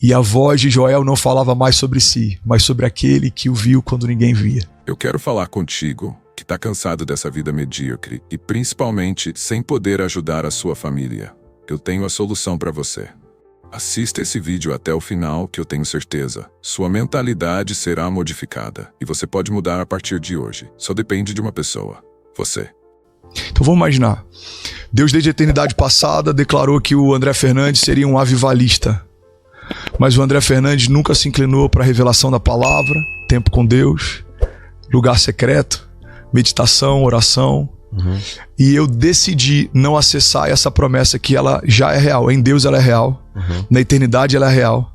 E a voz de Joel não falava mais sobre si, mas sobre aquele que o viu quando ninguém via. Eu quero falar contigo, que tá cansado dessa vida medíocre e principalmente sem poder ajudar a sua família. Eu tenho a solução para você. Assista esse vídeo até o final que eu tenho certeza. Sua mentalidade será modificada e você pode mudar a partir de hoje. Só depende de uma pessoa. Você. Então vamos imaginar. Deus desde a eternidade passada declarou que o André Fernandes seria um avivalista. Mas o André Fernandes nunca se inclinou para a revelação da palavra, tempo com Deus, lugar secreto, meditação, oração. E eu decidi não acessar essa promessa que ela já é real. Em Deus ela é real, na eternidade ela é real,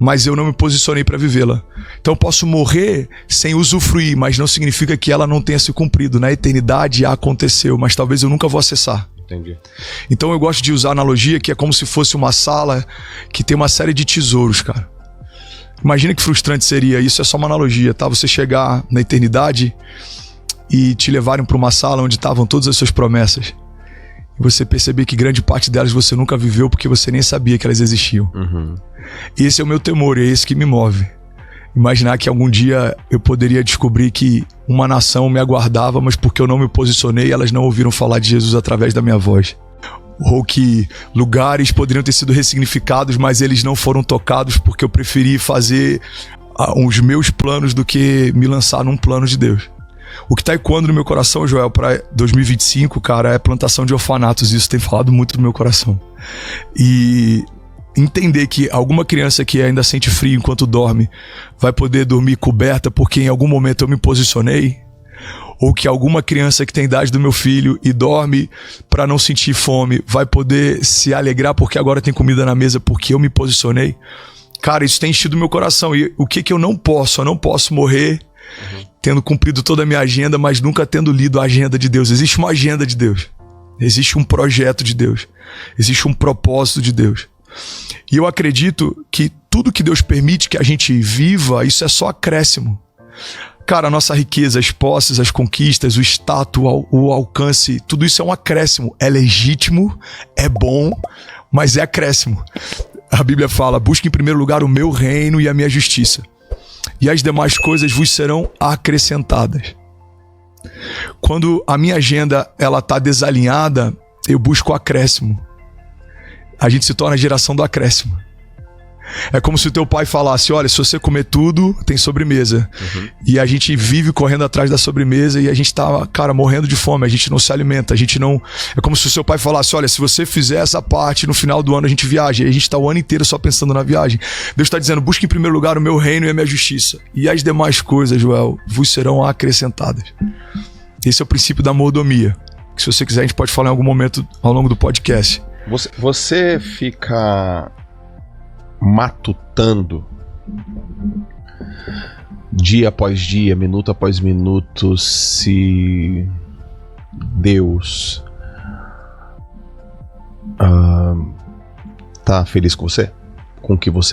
mas eu não me posicionei para vivê-la. Então eu posso morrer sem usufruir, mas não significa que ela não tenha se cumprido. Na eternidade aconteceu, mas talvez eu nunca vou acessar. Entendi. Então eu gosto de usar a analogia que é como se fosse uma sala que tem uma série de tesouros, cara. Imagina que frustrante seria, isso é só uma analogia, tá? Você chegar na eternidade e te levarem para uma sala onde estavam todas as suas promessas. E você perceber que grande parte delas você nunca viveu porque você nem sabia que elas existiam. Esse é o meu temor, é esse que me move. Imaginar que algum dia eu poderia descobrir que uma nação me aguardava, mas porque eu não me posicionei, elas não ouviram falar de Jesus através da minha voz. Ou que lugares poderiam ter sido ressignificados, mas eles não foram tocados porque eu preferi fazer os meus planos do que me lançar num plano de Deus. O que tá ecoando no meu coração, Joel, para 2025, cara, é plantação de orfanatos. Isso tem falado muito no meu coração. E entender que alguma criança que ainda sente frio enquanto dorme vai poder dormir coberta porque em algum momento eu me posicionei. Ou que alguma criança que tem a idade do meu filho e dorme para não sentir fome vai poder se alegrar porque agora tem comida na mesa porque eu me posicionei. Cara, isso tem enchido meu coração. E o que eu não posso? Eu não posso morrer tendo cumprido toda a minha agenda, mas nunca tendo lido a agenda de Deus. Existe uma agenda de Deus. Existe um projeto de Deus. Existe um propósito de Deus. E eu acredito que tudo que Deus permite que a gente viva, isso é só acréscimo. Cara, a nossa riqueza, as posses, as conquistas, o status, o alcance, tudo isso é um acréscimo. É legítimo, é bom, mas é acréscimo. A Bíblia fala, busque em primeiro lugar o meu reino e a minha justiça. E as demais coisas vos serão acrescentadas. Quando a minha agenda ela tá desalinhada, eu busco o acréscimo. A gente se torna a geração do acréscimo. É como se o teu pai falasse, olha, se você comer tudo, tem sobremesa. E a gente vive correndo atrás da sobremesa e a gente tá, cara, morrendo de fome, a gente não se alimenta, a gente não... É como se o seu pai falasse, olha, se você fizer essa parte, no final do ano a gente viaja. E a gente tá o ano inteiro só pensando na viagem. Deus tá dizendo, busque em primeiro lugar o meu reino e a minha justiça. E as demais coisas, Joel, vos serão acrescentadas. Esse é o princípio da mordomia. Que se você quiser, a gente pode falar em algum momento ao longo do podcast. Você fica matutando dia após dia, minuto após minuto, se Deus tá feliz com você?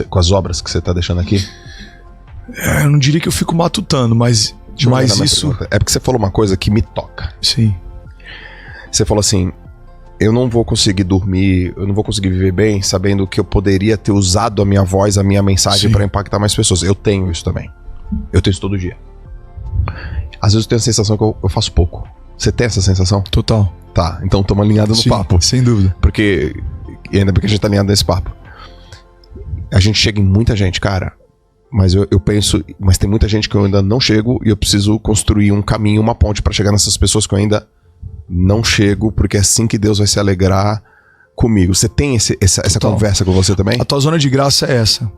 Com as obras que você tá deixando aqui? Eu não diria que eu fico matutando, mas isso... Pergunta. É porque você falou uma coisa que me toca. Sim. Você falou assim, eu não vou conseguir dormir, eu não vou conseguir viver bem sabendo que eu poderia ter usado a minha voz, a minha mensagem para impactar mais pessoas. Eu tenho isso também. Eu tenho isso todo dia. Às vezes eu tenho a sensação que eu faço pouco. Você tem essa sensação? Total. Tá, então estamos alinhados no papo. Sem dúvida. Porque, e ainda bem que a gente tá alinhado nesse papo. A gente chega em muita gente, cara. Mas eu penso, mas tem muita gente que eu ainda não chego e eu preciso construir um caminho, uma ponte para chegar nessas pessoas que eu ainda não chego, porque é assim que Deus vai se alegrar comigo. Você tem essa conversa com você também? A tua zona de graça é essa.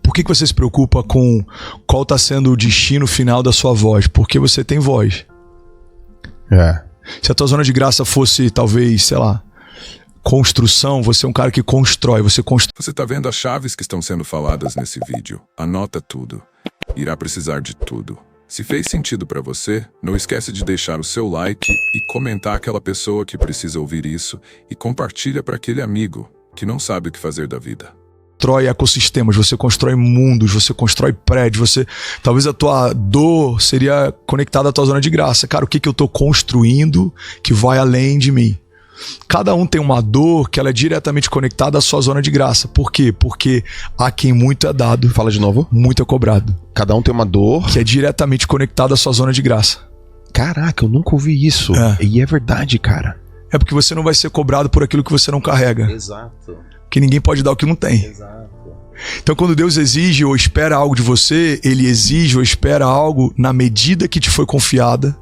Por que você se preocupa com qual está sendo o destino final da sua voz? Porque você tem voz. Se a tua zona de graça fosse, talvez, sei lá, construção, você é um cara que constrói. Você tá vendo as chaves que estão sendo faladas nesse vídeo. Anota tudo. Irá precisar de tudo. Se fez sentido pra você, não esquece de deixar o seu like e comentar aquela pessoa que precisa ouvir isso e compartilha para aquele amigo que não sabe o que fazer da vida. Constrói ecossistemas, você constrói mundos, você constrói prédios, talvez a tua dor seria conectada à tua zona de graça. Cara, o que eu tô construindo que vai além de mim? Cada um tem uma dor que ela é diretamente conectada à sua zona de graça. Por quê? Porque a quem muito é dado, Fala de novo. muito é cobrado. Cada um tem uma dor. Que é diretamente conectada à sua zona de graça. Caraca, eu nunca ouvi isso. E é verdade, cara. É porque você não vai ser cobrado por aquilo que você não carrega. Exato. Que ninguém pode dar o que não tem. Então, quando Deus exige ou espera algo de você, Ele exige ou espera algo na medida que te foi confiada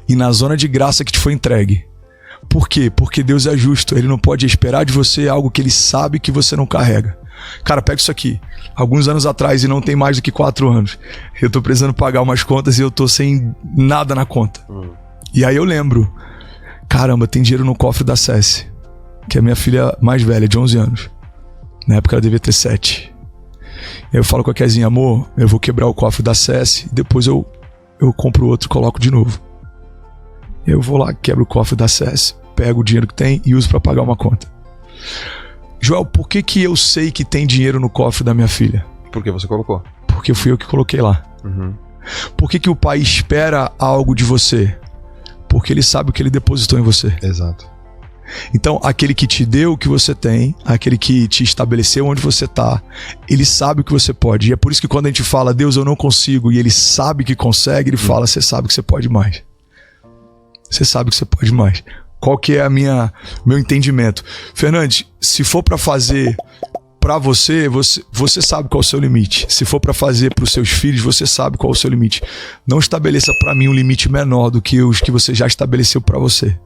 e na zona de graça que te foi entregue. Por quê? Porque Deus é justo. Ele não pode esperar de você algo que Ele sabe que você não carrega. Cara, pega isso aqui. Alguns anos atrás, e não tem mais do que 4 anos, eu tô precisando pagar umas contas e eu tô sem nada na conta. E aí eu lembro, caramba, tem dinheiro no cofre da Cessi, que é a minha filha mais velha, de 11 anos. Na época ela devia ter 7. E aí eu falo com a Kezinha, amor, eu vou quebrar o cofre da Cessi e depois eu compro outro e coloco de novo. Eu vou lá, quebro o cofre da Cessi, pego o dinheiro que tem e uso para pagar uma conta. Joel, por que eu sei que tem dinheiro no cofre da minha filha? Por que você colocou? Porque fui eu que coloquei lá. Por que o pai espera algo de você? Porque ele sabe o que ele depositou em você. Exato. Então, aquele que te deu o que você tem, aquele que te estabeleceu onde você está, ele sabe o que você pode. E é por isso que quando a gente fala, Deus, eu não consigo, e ele sabe que consegue, ele fala, você sabe que você pode mais. Você sabe que você pode mais. Qual que é meu entendimento? Fernandes, se for para fazer para você sabe qual é o seu limite. Se for para fazer para os seus filhos, você sabe qual é o seu limite. Não estabeleça para mim um limite menor do que os que você já estabeleceu para você.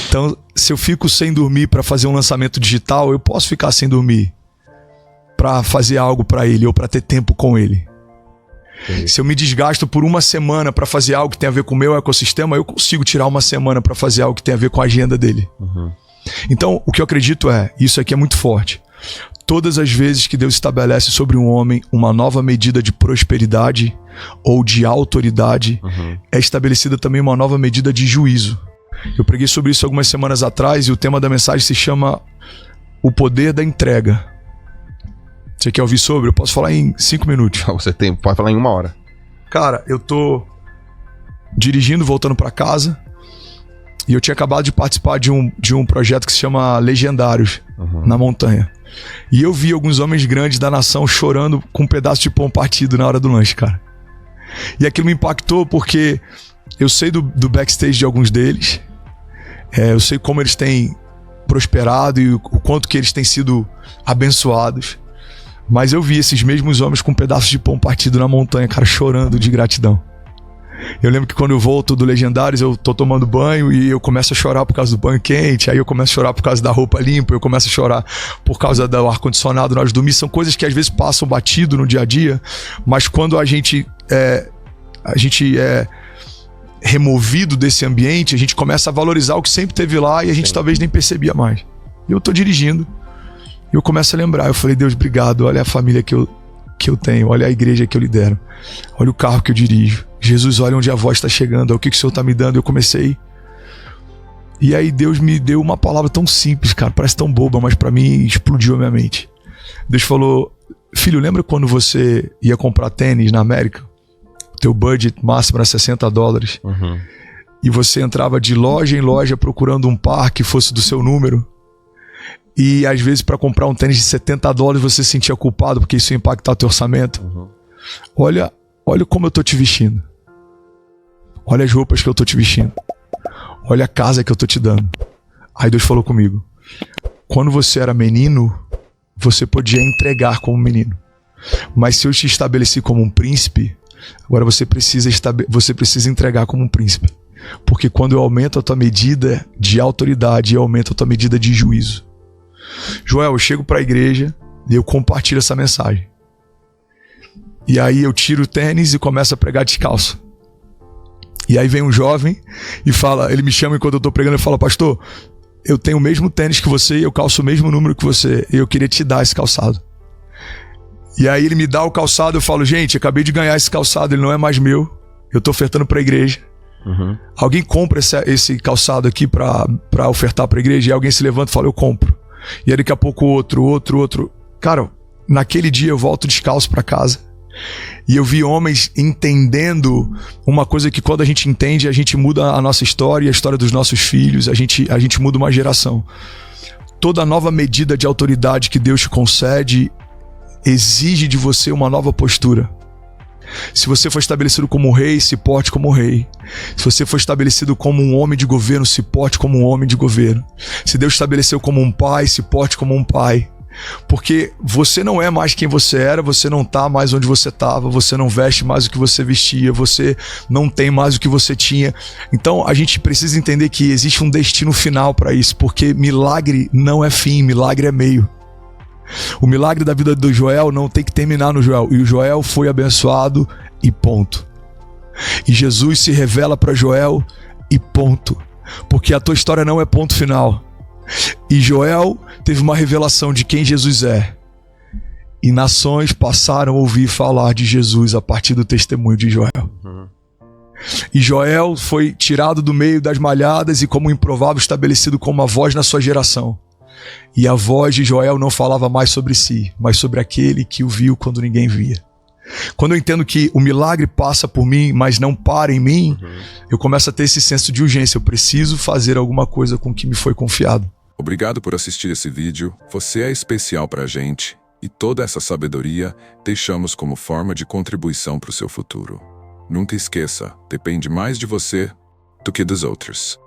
Então, se eu fico sem dormir para fazer um lançamento digital, eu posso ficar sem dormir para fazer algo para ele ou para ter tempo com ele. Se eu me desgasto por uma semana para fazer algo que tem a ver com o meu ecossistema, eu consigo tirar uma semana para fazer algo que tem a ver com a agenda dele. Então, o que eu acredito isso aqui é muito forte. Todas as vezes que Deus estabelece sobre um homem uma nova medida de prosperidade ou de autoridade, é estabelecida também uma nova medida de juízo. Eu preguei sobre isso algumas semanas atrás e o tema da mensagem se chama O Poder da Entrega. Você quer ouvir sobre? Eu posso falar em 5 minutos. Pode falar em 1 hora. Cara, eu tô dirigindo, voltando pra casa, e eu tinha acabado de participar de um projeto que se chama Legendários, na montanha. E eu vi alguns homens grandes da nação chorando com um pedaço de pão partido na hora do lanche, cara. E aquilo me impactou porque eu sei do backstage de alguns deles, eu sei como eles têm prosperado e o quanto que eles têm sido abençoados. Mas eu vi esses mesmos homens com um pedaço de pão partido na montanha, cara, chorando de gratidão. Eu lembro que quando eu volto do Legendários, eu tô tomando banho e eu começo a chorar por causa do banho quente, aí eu começo a chorar por causa da roupa limpa, eu começo a chorar por causa do ar-condicionado na hora de dormir. São coisas que às vezes passam batido no dia a dia, mas quando a gente é removido desse ambiente, a gente começa a valorizar o que sempre teve lá e a gente talvez nem percebia mais. E eu tô dirigindo e eu começo a lembrar, eu falei, Deus, obrigado, olha a família que eu tenho, olha a igreja que eu lidero, olha o carro que eu dirijo. Jesus, olha onde a voz está chegando, olha o que o Senhor está me dando. Eu comecei. E aí Deus me deu uma palavra tão simples, cara, parece tão boba, mas para mim explodiu a minha mente. Deus falou, filho, lembra quando você ia comprar tênis na América? O teu budget máximo era $60. E você entrava de loja em loja procurando um par que fosse do seu número. E às vezes para comprar um tênis de $70 você se sentia culpado porque isso ia impactar o teu orçamento. Olha como eu tô te vestindo. Olha as roupas que eu tô te vestindo. Olha a casa que eu tô te dando. Aí Deus falou comigo, quando você era menino, você podia entregar como menino. Mas se eu te estabeleci como um príncipe, agora você precisa entregar como um príncipe. Porque quando eu aumento a tua medida de autoridade, eu aumento a tua medida de juízo. Joel, eu chego para a igreja e eu compartilho essa mensagem. E aí eu tiro o tênis e começo a pregar descalço. E aí vem um jovem e fala, ele me chama enquanto eu tô pregando e fala, pastor, eu tenho o mesmo tênis que você e eu calço o mesmo número que você. E eu queria te dar esse calçado. E aí ele me dá o calçado, eu falo, gente, acabei de ganhar esse calçado, ele não é mais meu. Eu tô ofertando para a igreja. Alguém compra esse calçado aqui para ofertar para a igreja? E alguém se levanta e fala, eu compro. E aí daqui a pouco outro. Cara, naquele dia eu volto descalço para casa. E eu vi homens entendendo uma coisa que quando a gente entende, a gente muda a nossa história e a história dos nossos filhos, a gente muda uma geração. Toda nova medida de autoridade que Deus te concede exige de você uma nova postura. Se você for estabelecido como rei, se porte como rei. Se você for estabelecido como um homem de governo, se porte como um homem de governo. Se Deus estabeleceu como um pai, se porte como um pai. Porque você não é mais quem você era, você não está mais onde você estava, você não veste mais o que você vestia, você não tem mais o que você tinha. Então a gente precisa entender que existe um destino final para isso, porque milagre não é fim, milagre é meio. O milagre da vida do Joel não tem que terminar no Joel, e o Joel foi abençoado e ponto. E Jesus se revela para Joel e ponto, porque a tua história não é ponto final. E Joel teve uma revelação de quem Jesus é. E nações passaram a ouvir falar de Jesus a partir do testemunho de Joel. E Joel foi tirado do meio das malhadas e como improvável estabelecido como uma voz na sua geração. E a voz de Joel não falava mais sobre si, mas sobre aquele que o viu quando ninguém via. Quando eu entendo que o milagre passa por mim, mas não para em mim, eu começo a ter esse senso de urgência. Eu preciso fazer alguma coisa com o que me foi confiado. Obrigado por assistir esse vídeo. Você é especial pra gente. E toda essa sabedoria deixamos como forma de contribuição para o seu futuro. Nunca esqueça, depende mais de você do que dos outros.